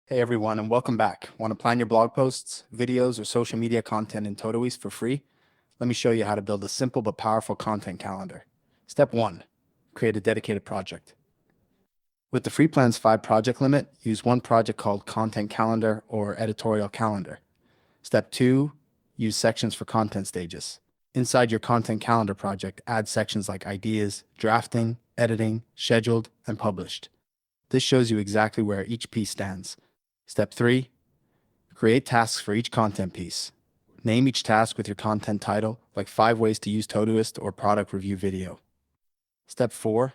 Hey everyone, and welcome back. Want to plan your blog posts, videos, or social media content in Todoist for free? Let me show you how to build a simple but powerful content calendar. Step 1. Create a dedicated project. With the free plan's 5 project limit, use one project called Content Calendar or Editorial Calendar. Step 2. Use sections for content stages. Inside your content calendar project, add sections like ideas, drafting, editing, scheduled, and published. This shows you exactly where each piece stands. Step 3. Create tasks for each content piece. Name each task with your content title, like 5 ways to use Todoist or product review video. Step 4.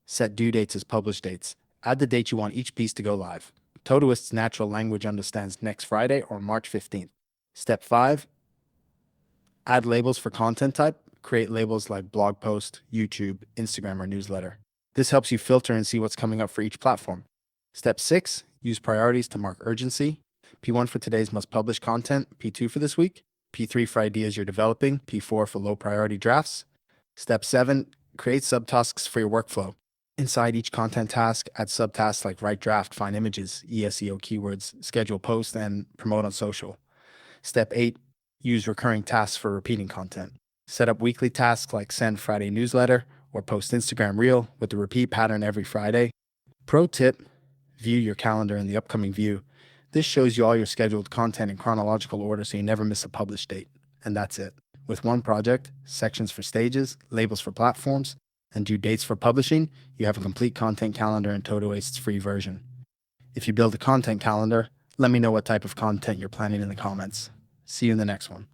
Set due dates as publish dates. Add the date you want each piece to go live. Todoist's natural language understands next Friday or March 15th. Step 5. Add labels for content type. Create labels like blog post, YouTube, Instagram, or newsletter. This helps you filter and see what's coming up for each platform. Step 6. Use priorities to mark urgency. P1 for today's must publish content, P2 for this week, P3 for ideas you're developing, P4 for low priority drafts. Step 7. Create subtasks for your workflow. Inside each content task, add subtasks like write draft, find images, ESEO keywords, schedule post, and promote on social. Step 8. Use recurring tasks for repeating content. Set up weekly tasks like send Friday newsletter or post Instagram reel with the repeat pattern every Friday. Pro tip: view your calendar in the upcoming view. This shows you all your scheduled content in chronological order so you never miss a publish date. And that's it. With one project, sections for stages, labels for platforms, and due dates for publishing, you have a complete content calendar in Todoist's free version. If you build a content calendar, let me know what type of content you're planning in the comments. See you in the next one.